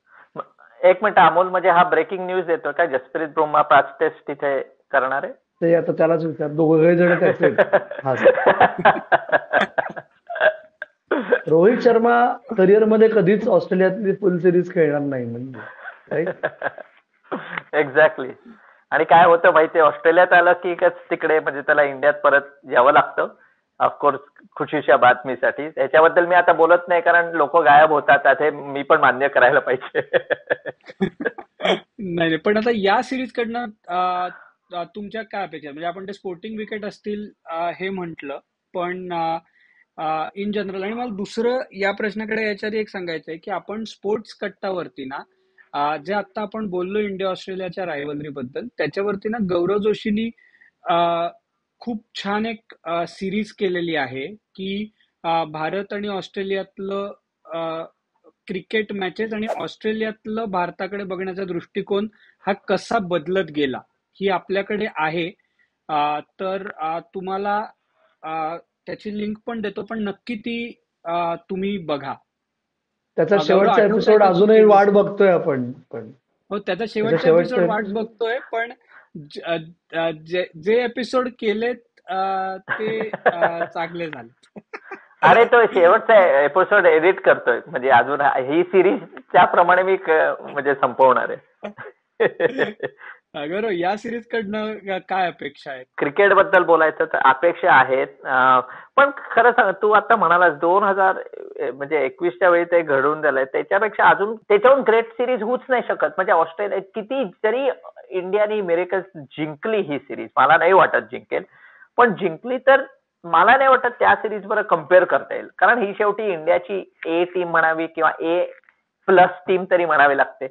एक मिनिट अमोल, म्हणजे हा ब्रेकिंग न्यूज येतो का जसप्रीत बुमराह 5 टेस्ट तिथे करणार आहे? ते आता त्यालाच विचार, दोघे जण त्याचे रोहित शर्मा करिअर मध्ये कधीच ऑस्ट्रेलियातली फुल सिरीज खेळणार नाही म्हणजे. एक्झॅक्टली. आणि काय होतं माहितीये, ऑस्ट्रेलियात आलं की तिकडे म्हणजे त्याला इंडियात परत यावं लागतं ऑफकोर्स खुशीच्या बातमीसाठी. त्याच्याबद्दल मी आता बोलत नाही कारण लोक गायब होतात, हे मी पण मान्य करायला पाहिजे. नाही, पण आता या सिरीज कडनं तुमच्या काय अपेक्षा? म्हणजे आपण ते स्पोर्टिंग विकेट असतील हे म्हटलं, पण इन जनरल. आणि मला दुसरं या प्रश्नाकडे याच्या आधी एक सांगायचं आहे की आपण स्पोर्ट्स कट्टावरती ना जे आता आपण बोललो इंडिया ऑस्ट्रेलियाच्या रायव्हलरी बद्दल, त्याच्यावरती ना गौरव जोशीनी खूप छान एक सिरीज केलेली आहे की भारत आणि ऑस्ट्रेलियातलं क्रिकेट मॅचेस आणि ऑस्ट्रेलियातलं भारताकडे बघण्याचा दृष्टिकोन हा कसा बदलत गेला ही आपल्याकडे आहे. तर तुम्हाला त्याची लिंक पण देतो, पण नक्की ती तुम्ही बघा. त्याचा गौरव, शेवटचा आठवतंय एपिसोड का तू अजूनही केलीस? वाट बघतोय आपण पण. हो, त्याचा त्याचा शेवटचा शेवटचा एपिसोड वाट बघतोय, पण जे एपिसोड केलेत ते चांगले झाले. अरे तो शेवटचा एपिसोड एडिट करतोय, म्हणजे अजून ही सिरीज त्याप्रमाणे मी म्हणजे संपवणार आहे. गौरव, या सिरीज कडनं काय अपेक्षा आहेत? क्रिकेट बद्दल बोलायचं तर अपेक्षा आहेत, पण खरं सांग, तू आता म्हणालास 2000 21च्या वेळी ते घडून झालंय, त्याच्यापेक्षा अजून त्याच्याहून ग्रेट सिरीज होऊच नाही शकत. म्हणजे ऑस्ट्रेलिया किती जरी इंडियाने मिरेकल्स जिंकली ही सिरीज, मला नाही वाटत जिंकेल, पण जिंकली तर मला नाही वाटत त्या सिरीज बरोबर कम्पेअर करता येईल. कारण ही शेवटी इंडियाची ए टीम म्हणावी किंवा ए प्लस टीम तरी म्हणावी लागते.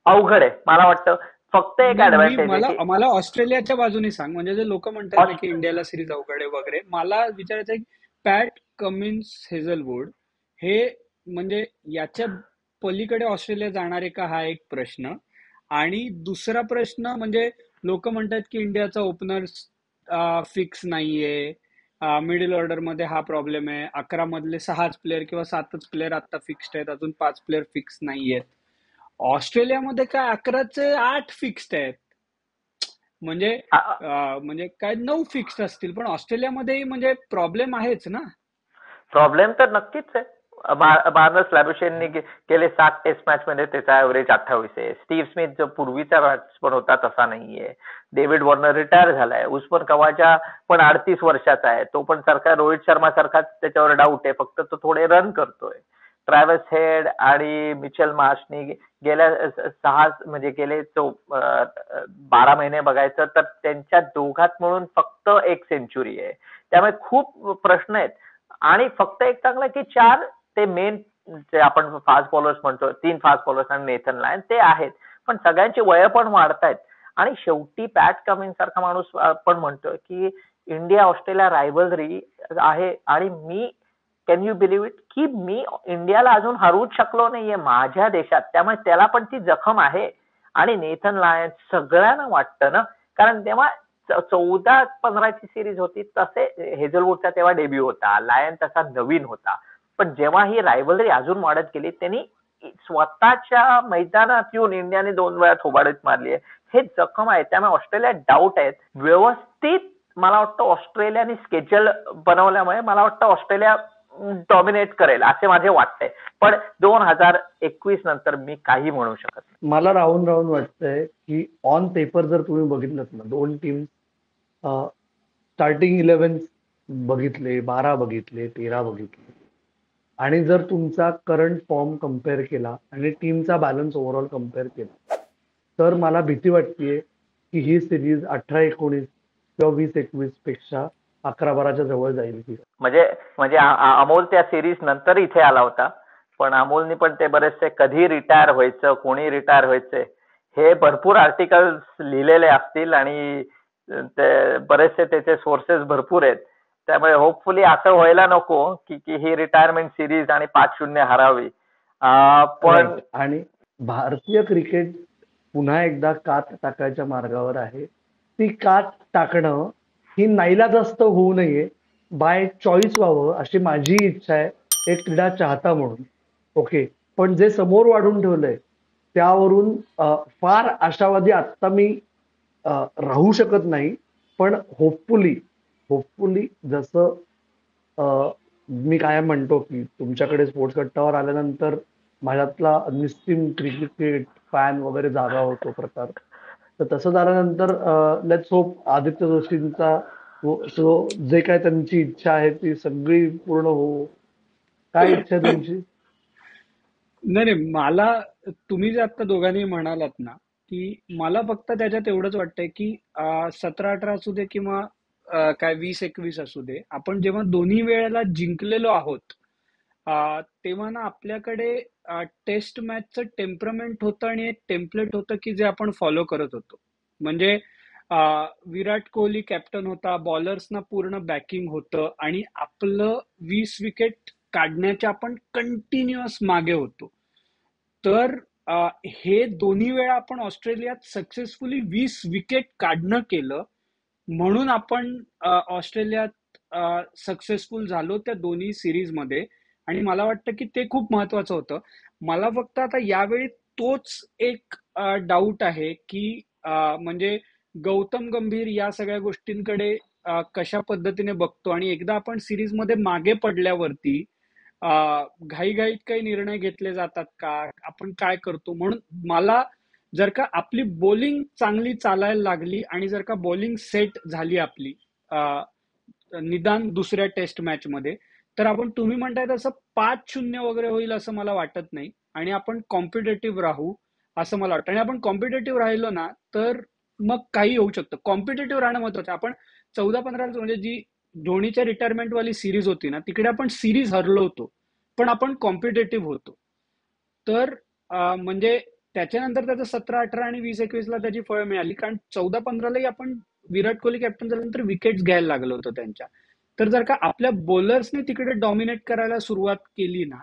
अवघड आहे मला वाटतं. फक्त एक ऍडव्हान्टेज आहे की मला ऑस्ट्रेलियाच्या बाजूने सांग. म्हणजे जे लोक म्हणतात ना की इंडियाला सिरीज अवघड आहे वगैरे, मला विचारायचं आहे पॅट कमिन्स हेझलवूड हे म्हणजे याच्या पलीकडे ऑस्ट्रेलिया जाणार आहे का, हा एक प्रश्न. आणि दुसरा प्रश्न म्हणजे लोक म्हणतात की इंडियाचा ओपनर फिक्स नाहीये, मिडल ऑर्डर मध्ये हा प्रॉब्लेम आहे, 11 मधले 6च प्लेअर किंवा 7च प्लेअर आता फिक्स्ड आहेत, अजून 5 प्लेअर फिक्स नाहीयेत. ऑस्ट्रेलियामध्ये काय 11चे 8 फिक्स्ड आहेत, म्हणजे काय 9 फिक्स्ड असतील, पण ऑस्ट्रेलियामध्ये म्हणजे प्रॉब्लेम आहेच ना. प्रॉब्लेम तर नक्कीच आहे. मार्नस लॅबुशेननी गेले 7 टेस्ट मॅच मध्ये त्याचा ऍव्हरेज 28 आहे. स्टीव्ह स्मिथ जो पूर्वीचा बॅट्समन होता तसा नाहीये. डेव्हिड वॉर्नर रिटायर झालाय. उस्मान खवाजा पण 38 वर्षाचा आहे, तो पण सारखा रोहित शर्मा सारखाच त्याच्यावर डाऊट आहे, फक्त तो थोडे रन करतोय. ट्रॅव्हल्स हेड आणि मिचेल मार्शनी गेल्या 12 महिने बघायचं तर त्यांच्या दोघात मिळून फक्त 1 सेंचुरी आहे. त्यामुळे खूप प्रश्न आहेत. आणि फक्त एक चांगलं की 4 ते मेन जे आपण फास्ट बॉलर्स म्हणतो, 3 फास्ट बॉलर्स आणि नेथन लायन ते आहेत, पण सगळ्यांची वय पण वाढतायत. आणि शेवटी पॅट कमिन्स सारखा माणूस आपण म्हणतोय की इंडिया ऑस्ट्रेलिया रायव्हलरी आहे, आणि मी कॅन यू बिलीव्ह इट की मी इंडियाला अजून हरवूच शकलो नाहीये माझ्या देशात. त्यामुळे त्याला पण ती जखम आहे. आणि नेथन लायन सगळ्यांना वाटतं ना, कारण तेव्हा 14-15ची सिरीज होती, तसे हेझलवूडचा तेव्हा डेब्यू होता, लायन तसा नवीन होता. पण जेव्हा ही रायव्हलरी अजून वाढत गेली, त्यांनी स्वतःच्या मैदानात येऊन इंडियाने 2 वेळा थोबाडीत मारली आहे. हे जखम आहे. त्यामुळे ऑस्ट्रेलिया डाऊट आहेत. व्यवस्थित मला वाटतं ऑस्ट्रेलियाने स्केड्यूल बनवल्यामुळे मला वाटतं ऑस्ट्रेलिया डॉमिनेट करेल असे माझे वाटतंय. पण 2021 नंतर मी काही म्हणू शकत नाही. मला राहून वाटतंय की ऑन पेपर जर तुम्ही बघितलं ना, 2 टीम स्टार्टिंग 11 बघितले, 12 बघितले, 13 बघितले, आणि जर तुमचा करंट फॉर्म कम्पेअर केला आणि टीमचा बॅलन्स ओव्हरऑल कम्पेअर केला, तर मला भीती वाटतेय की ही सिरीज 18-19 किंवा 20-21 पेक्षा 11-12च्या जवळ जाईल. म्हणजे अमोल त्या सिरीज नंतर इथे आला होता, पण अमोलनी पण ते बरेचसे कधी रिटायर व्हायचं, कोणी रिटायर व्हायचे हे भरपूर आर्टिकल्स लिहिलेले असतील आणि ते बरेचसे त्याचे सोर्सेस भरपूर आहेत. त्यामुळे होपफुली असं व्हायला नको की ही रिटायरमेंट सिरीज आणि 5-0 हरावी. पण राईट. आणि भारतीय क्रिकेट पुन्हा एकदा कात टाकायच्या मार्गावर आहे. ती कात टाकणं ही नाईलाजास्तव होऊ नये, बाय चॉईस व्हावं अशी माझी इच्छा आहे, एक क्रीडा चाहता म्हणून. ओके. पण जे समोर वाढून ठेवलंय त्यावरून फार आशावादी आत्ता मी राहू शकत नाही. पण होपफुली जसं मी कायम म्हणतो की तुमच्याकडे स्पोर्ट्स कट्टावर आल्यानंतर माझ्यातला निस्सीम क्रिकेट फॅन वगैरे जागा होतो प्रकार. तर तसं झाल्यानंतर लेट्स होप आदित्य जोशींचा जे काय त्यांची इच्छा आहे ती सगळी पूर्ण हो. काय इच्छा आहे तुमची? नाही नाही, मला तुम्ही जे आता दोघांनी म्हणालात ना, की मला फक्त त्याच्यात एवढंच वाटतंय की 17-18 असू दे किंवा काय 20-21 असू दे, आपण जेव्हा दोन्ही वेळेला जिंकलेलो आहोत तेव्हा ना आपल्याकडे टेस्ट मॅचचं टेम्परमेंट होतं आणि एक टेम्पलेट होतं की जे आपण फॉलो करत होतो. म्हणजे विराट कोहली कॅप्टन होता, बॉलर्सना पूर्ण बॅकिंग होतं आणि आपलं 20 विकेट काढण्याच्या आपण कंटिन्युअस मागे होतो. तर हे दोन्ही वेळा आपण ऑस्ट्रेलियात सक्सेसफुली 20 विकेट काढणं केलं, म्हणून आपण ऑस्ट्रेलियात सक्सेसफुल झालो त्या दोन्ही सिरीजमध्ये. आणि मला वाटतं की ते खूप महत्वाचं होतं. मला फक्त आता यावेळी तोच एक डाऊट आहे की म्हणजे गौतम गंभीर या सगळ्या गोष्टींकडे कशा पद्धतीने बघतो आणि एकदा आपण सिरीजमध्ये मागे पडल्यावरती घाईघाईत काही निर्णय घेतले जातात का, आपण काय करतो. म्हणून मला जर का आपली बॉलिंग चांगली चालायला लागली आणि जर का बॉलिंग सेट झाली आपली निदान दुसऱ्या टेस्ट मॅच मध्ये, तर आपण तुम्ही म्हणताय तसं 5-0 वगैरे होईल असं मला वाटत नाही आणि आपण कॉम्पिटेटिव्ह राहू असं मला वाटतं. आणि आपण कॉम्पिटेटिव्ह राहिलो ना तर मग काही होऊ शकतं. कॉम्पिटेटिव्ह राहणं महत्वाचं. आपण 14-15 म्हणजे जी धोनीच्या रिटायरमेंट वाली सिरीज होती ना, तिकडे आपण सिरीज हरलो होतो पण आपण कॉम्पिटेटिव्ह होतो. तर म्हणजे त्याच्यानंतर त्याचं 17-18 आणि 20-21ला त्याची फळं मिळाली, कारण 14-15लाही आपण विराट कोहली कॅप्टन झाल्यानंतर विकेट्स घ्यायला लागलं होतं त्यांच्या. तर जर का आपल्या बॉलर्सने तिकडे डॉमिनेट करायला सुरुवात केली ना,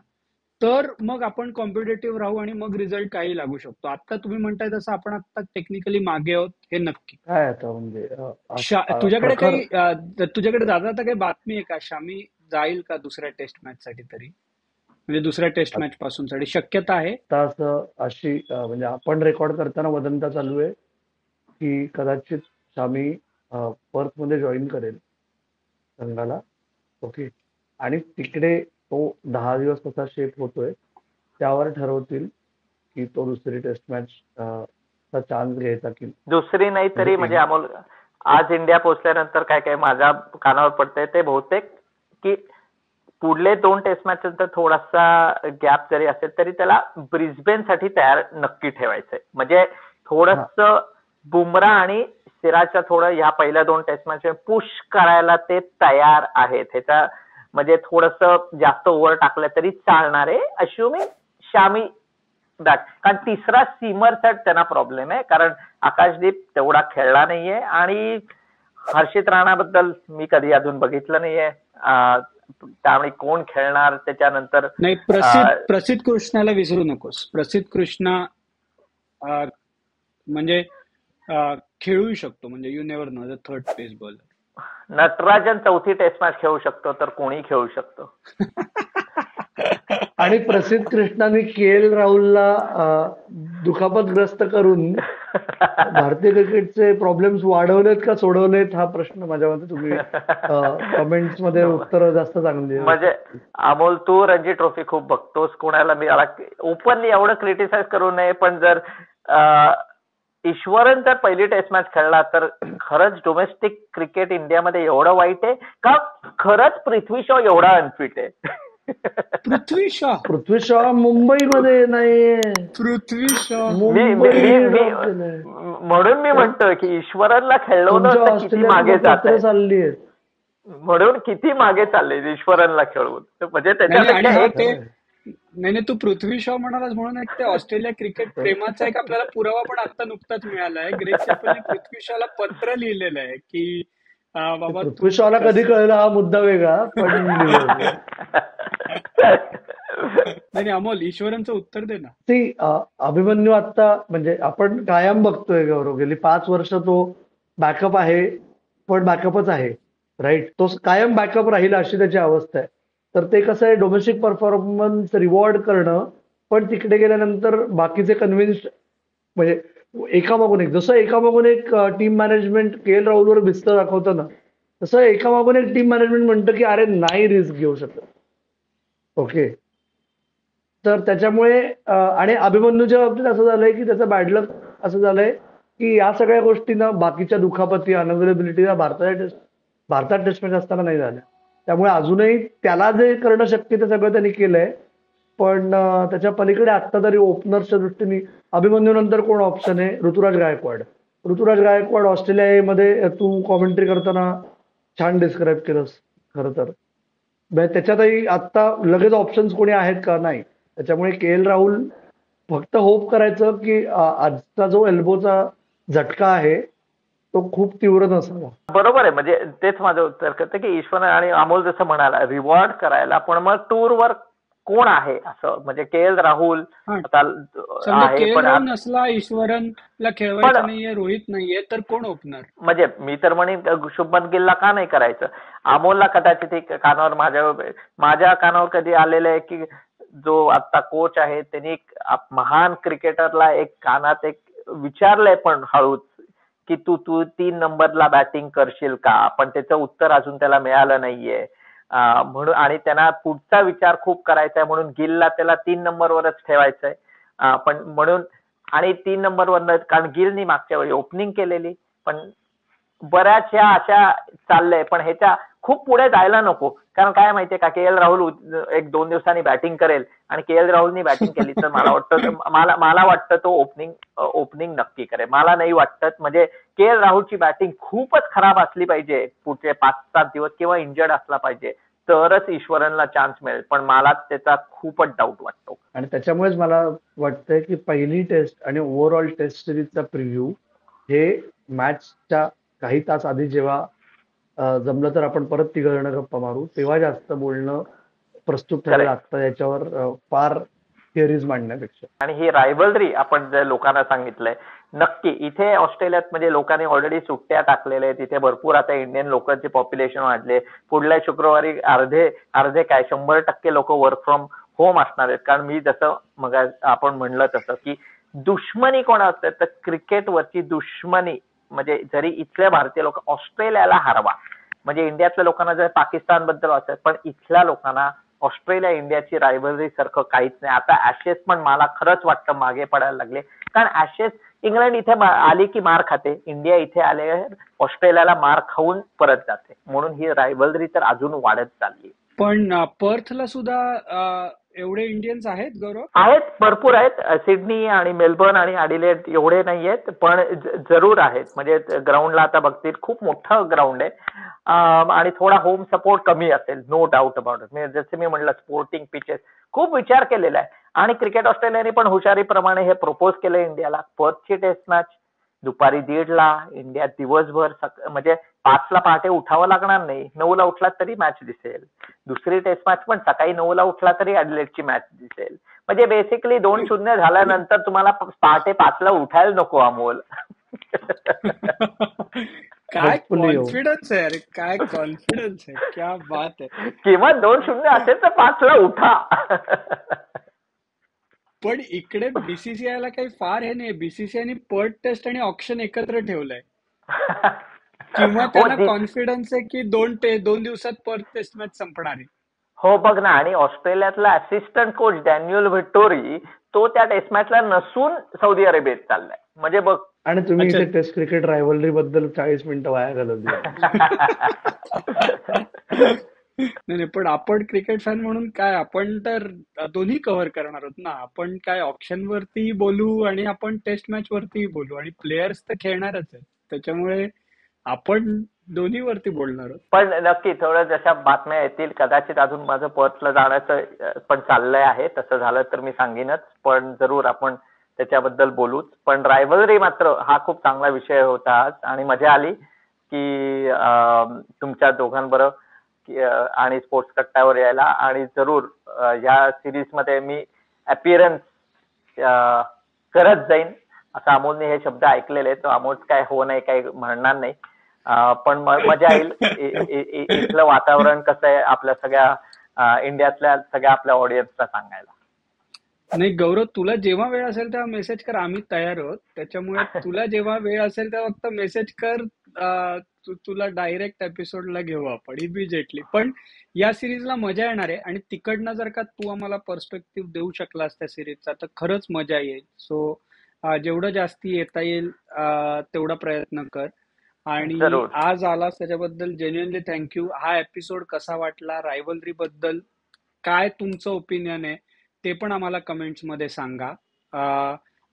तर मग आपण कॉम्पिटेटिव्ह राहू आणि मग रिझल्ट काही लागू शकतो. आता तुम्ही म्हणताय तसं आपण आता टेक्निकली मागे आहोत हे नक्की. काय आता म्हणजे तुझ्याकडे प्रखर काही तुझ्याकडे जाता काही बातमी आहे का, शामी जाईल का दुसऱ्या टेस्ट मॅच साठी तरी, म्हणजे दुसऱ्या टेस्ट मॅच पासून साठी शक्यता आहे? अशी म्हणजे आपण रेकॉर्ड करताना वदंता चालू आहे की कदाचित शामी पर्थ मध्ये जॉईन करेल संघाला. ओके. आणि तिकडे तो 10 दिवस कसा शेप होतोय त्यावर ठरवतील की तो दुसरी टेस्ट मॅच चा चान्स घ्यायचा की दुसरी नाही तरी म्हणजे अमोल आज इंडिया पोहोचल्यानंतर काय काय माझ्या कानावर पडतंय ते बहुतेक की पुढले 2 टेस्ट मॅच नंतर थोडासा गॅप जरी असेल तरी त्याला ब्रिस्बेन साठी तयार नक्की ठेवायचंय. म्हणजे थोडस बुमरा आणि सिराजच्या थोडं ह्या पहिल्या 2 टेस्ट मॅच पुश करायला ते तयार आहेत. ह्याचा म्हणजे थोडस जास्त ओव्हर टाकलं तरी चालणार आहे अश्युमिंग शामी दॅट. कारण तिसरा सीमरचा त्यांना प्रॉब्लेम आहे, कारण आकाशदीप तेवढा खेळला नाहीये आणि हर्षित राणाबद्दल मी कधी अजून बघितलं नाहीये. त्यामुळे कोण खेळणार त्याच्यानंतर. नाही, प्रसिद्ध कृष्णाला विसरू नकोस. प्रसिद्ध कृष्णा म्हणजे खेळू शकतो, म्हणजे you never know, the third pace bowler. Natarajan 4थी टेस्ट मॅच खेळू शकतो तर कोणी खेळू शकतो. आणि प्रसिद्ध कृष्णाने के.एल. राहुलला दुखापतग्रस्त करून भारतीय क्रिकेटचे प्रॉब्लेम्स वाढवलेत का सोडवलेत हा प्रश्न माझ्या मते तुम्ही कमेंट्स मध्ये उत्तर जास्त चांगली. म्हणजे अमोल तू रणजी ट्रॉफी खूप बघतोस, कोणाला मी ओपनली एवढं क्रिटिसाइज करू नये, पण जर ईश्वरन जर पहिली टेस्ट मॅच खेळला तर खरंच डोमेस्टिक क्रिकेट इंडियामध्ये एवढं वाईट आहे का? खरंच पृथ्वी शॉ एवढा अनफिट आहे? पृथ्वी शॉ मुंबईमध्ये नाहीये. पृथ्वी शॉ म्हणून मी म्हणतोय की ईश्वरनला खेळवलं किती मागे चालली, म्हणून किती मागे चालले ईश्वरनला खेळवून. म्हणजे त्याच्यापेक्षा नाही नाही, तू पृथ्वी शॉ म्हणालास म्हणून एक ते ऑस्ट्रेलिया क्रिकेट प्रेमाचा एक आपल्याला पुरावा पण आता नुकताच मिळाला आहे. ग्रेग चॅपलने पृथ्वी शॉला पत्र लिहिलेलं आहे की ते बाबा पृथ्वी तू शॉला कधी कस कळलं हा मुद्दा वेगळा, पण लिहिलं होतं. नाही नाही, अमोल ईश्वरांचं उत्तर दे ना. ती अभिमन्यू आता म्हणजे आपण कायम बघतोय गौरव, गेली 5 वर्ष तो बॅकअप आहे, पण बॅकअपच आहे. राईट, तो कायम बॅकअप राहील अशी त्याची अवस्था आहे. तर ते कसं आहे, डोमेस्टिक परफॉर्मन्स रिवॉर्ड करणं, पण तिकडे गेल्यानंतर बाकीचे कन्व्हिन्स म्हणजे एकामागून एक, जसं एकामागून एक टीम मॅनेजमेंट के एल राहुलवर भिस्त दाखवतं ना, तसं एकामागून एक टीम मॅनेजमेंट म्हणतं की अरे नाही रिस्क घेऊ शकत. ओके, तर त्याच्यामुळे आणि अभिमन्यूच्या बाबतीत असं झालंय की त्याचं बॅडलक असं झालंय की या सगळ्या गोष्टींना, बाकीच्या दुखापती, अनअवेलेबिलिटीला भारतात टेस्ट मॅच असताना नाही झाल्या. त्यामुळे अजूनही त्याला जे करणं शक्य ते सगळं त्यांनी केलंय. पण त्याच्या पलीकडे आत्ता तरी ओपनर्सच्या दृष्टीने अभिमन्यू नंतर कोण ऑप्शन आहे? ऋतुराज गायकवाड. ऋतुराज गायकवाड ऑस्ट्रेलिया मध्ये तू कॉमेंट्री करताना छान डिस्क्राईब केलंस खरं तर. म्हणजे त्याच्यातही आत्ता लगेच ऑप्शन्स कोणी आहेत का? नाही. त्याच्यामुळे के एल राहुल फक्त होप करायचं की आजचा जो एल्बोचा झटका आहे तो खूप तीव्र नसावा. बरोबर आहे. म्हणजे तेच माझं उत्तर करतं की ईश्वर आणि अमोल जसं म्हणाला, रिवॉर्ड करायला, पण मग टूरवर कोण आहे असं? म्हणजे के एल राहुल हा, आता समजा के आहे, एल पण राहुल नसला, ईश्वरनला पण खेळवायचं नाहीये, रोहित नाहीये, तर कोण ओपनर? म्हणजे मी तर म्हणेन शुभमन गिलला का नाही करायचं? अमोलला कदाचित एक कानावर माझ्या कानावर कधी आलेलं आहे की जो आता कोच आहे त्यांनी एक महान क्रिकेटरला एक कानात एक विचारलंय पण हळूच की तू तू 3 नंबरला बॅटिंग करशील का? पण त्याचं उत्तर अजून त्याला मिळालं नाहीये. म्हणून आणि त्यांना पुढचा विचार खूप करायचा आहे, म्हणून गिलला त्याला 3 नंबरवरच ठेवायचंय. पण म्हणून आणि 3 नंबरवर कारण गिलनी मागच्या वेळी ओपनिंग केलेली, पण बऱ्याचशा अशा चाललंय, पण ह्याच्या खूप पुढे जायला नको. कारण काय माहितीये का, के एल राहुल 1-2 दिवसांनी बॅटिंग करेल आणि के एल राहुलनी बॅटिंग केली तर मला वाटतं तो ओपनिंग नक्की करेल. मला नाही वाटत. म्हणजे के एल राहुलची बॅटिंग खूपच खराब असली पाहिजे पुढचे 5-7 दिवस किंवा इंजर्ड असला पाहिजे, तरच ईश्वरनला चान्स मिळेल. पण मला त्याचा खूपच डाऊट वाटतो. आणि त्याच्यामुळेच मला वाटतंय की पहिली टेस्ट आणि ओव्हरऑल टेस्ट सिरीजचा प्रिव्ह्यू हे मॅचच्या काही तास आधी जेव्हा जमलं तर आपण परत तिघं गप्पा मारू, तेव्हा जास्त बोलणं प्रस्तुत ठरेल. Correct. आता याच्यावर फार थिअरीज मांडण्यापेक्षा. आणि ही रायव्हलरी आपण जे लोकांना सांगितलंय, नक्की इथे ऑस्ट्रेलियात म्हणजे लोकांनी ऑलरेडी सुट्ट्या टाकलेल्या आहेत. तिथे भरपूर आता इंडियन लोकांचे पॉप्युलेशन वाढले. पुढल्या शुक्रवारी अर्धे काय 100% लोक वर्क फ्रॉम होम असणार आहेत. कारण मी जसं मग आपण म्हणलं तसं की दुश्मनी कोण असते, तर क्रिकेटवरची दुश्मनी म्हणजे जरी इथले भारतीय लोक ऑस्ट्रेलियाला हरवा, म्हणजे इंडियातल्या लोकांना जर पाकिस्तान बद्दल वाटत, पण इथल्या लोकांना ऑस्ट्रेलिया इंडियाची रायव्हलरी सारखं काहीच नाही. आता ऍशेस पण मला खरंच वाटतं मागे पडायला लागले. कारण ऍशेस इंग्लंड इथे आली की मार खाते, इंडिया इथे आले ऑस्ट्रेलियाला मार खाऊन परत जाते. म्हणून ही रायव्हलरी तर अजून वाढत चालली. पण पर्थला सुद्धा एवढे इंडियन्स आहेत गौरव? आहेत, भरपूर आहेत. सिडनी आणि मेलबर्न आणि ॲडिलेड एवढे नाही आहेत, पण जरूर आहेत. म्हणजे ग्राउंडला आता बघतील, खूप मोठं ग्राउंड आहे. आणि थोडा होम सपोर्ट कमी असेल, नो डाऊट अबाउट इट. म्हणजे जसे मी म्हणलं, स्पोर्टिंग पिचेस खूप विचार केलेला आहे. आणि क्रिकेट ऑस्ट्रेलियाने पण हुशारीप्रमाणे हे प्रपोज केलं इंडियाला. पर्थची टेस्ट मॅच दुपारी 1:30 इंडिया दिवसभर म्हणजे 5ला पहाटे उठावं लागणार नाही, 9ला उठला तरी मॅच दिसेल. दुसरी टेस्ट मॅच पण सकाळी 9ला उठला तरी ॲडिलेडची मॅच दिसेल. म्हणजे बेसिकली 2-0 झाल्यानंतर तुम्हाला पहाटे 5ला उठायला नको अमोल. काय कॉन्फिडन्स आहे अरे, काय कॉन्फिडन्स आहे, क्या बात आहे. किंवा 2-0 असेल तर 5ला उठा. पण इकडे बीसीसीआयला काही फार हे नाही. बीसीसीआयने पर्ट टेस्ट आणि ऑक्शन एकत्र ठेवलंय. किंवा त्यांना कॉन्फिडन्स आहे की 2 दिवसात पर्ट टेस्ट मॅच संपणार आहे. हो बघ ना. आणि ऑस्ट्रेलियातला असिस्टंट कोच डॅनियल व्हिक्टोरी तो त्या टेस्ट मॅचला नसून सौदी अरेबियात चाललाय. म्हणजे बघ. आणि तुम्ही इथे टेस्ट क्रिकेट रायव्हलरी बद्दल 40 मिनिटं वाया घालवली. नाही, पण आपण क्रिकेट फॅन म्हणून काय, आपण तर दोन्ही कव्हर करणार आहोत ना. आपण काय ऑप्शन वरती बोलू आणि आपण टेस्ट मॅच वरती बोलू, आणि प्लेयर्स तर खेळणारच आहेत. त्याच्यामुळे आपण दोन्हीवरती बोलणार आहोत. पण नक्की थोडं जशा बातम्या येतील कदाचित अजून माझं पर्थला जाण्याचं पण चाललंय आहे. तसं झालं तर मी सांगेनच, पण जरूर आपण त्याच्याबद्दल बोलूच. पण रायव्हलरी मात्र हा खूप चांगला विषय होता आज आणि मजा आली की तुमच्या दोघांबरोबर आणि स्पोर्ट्स कट्ट्यावर यायला. आणि जरूर या सिरीज मध्ये मी अपीअरन्स करत जाईन. असं अमोलने हे शब्द ऐकलेले, तो अमोल काय हो नाही काही म्हणणार नाही. पण मजा येईल. इथलं वातावरण कसं आहे आपल्या सगळ्या इंडियातल्या सगळ्या आपल्या ऑडियन्सला सांगायला. नाही गौरव, तुला जेव्हा वेळ असेल तेव्हा मेसेज कर, आम्ही तयार आहोत. त्याच्यामुळे तुला जेव्हा वेळ असेल तेव्हा फक्त मेसेज कर. तुला डायरेक्ट एपिसोडला घेऊ आपण इमिजिएटली. पण या सिरीजला मजा येणार आहे आणि तिकडनं जर का तू आम्हाला पर्स्पेक्टिव्ह देऊ शकलास त्या सिरीजचा तर खरंच मजा येईल. सो जेवढं जास्ती येता येईल तेवढा प्रयत्न कर. आणि जरूर. आज आलास त्याच्याबद्दल जेन्युइनली थँक्यू. हा एपिसोड कसा वाटला, रायव्हलरी बद्दल काय तुमचं ओपिनियन आहे ते पण आम्हाला कमेंट्स मध्ये सांगा.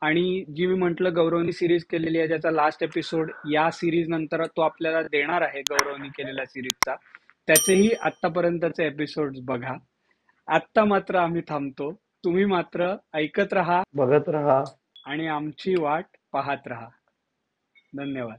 आणि जी मी म्हटलं गौरवनी सिरीज केलेली आहे त्याचा लास्ट एपिसोड या सिरीज नंतर तो आपल्याला देणार आहे गौरवनी केलेल्या सिरीजचा. त्याचेही आतापर्यंतचे एपिसोड बघा. आत्ता मात्र आम्ही थांबतो. तुम्ही मात्र ऐकत राहा, बघत राहा आणि आमची वाट पाहत राहा. धन्यवाद.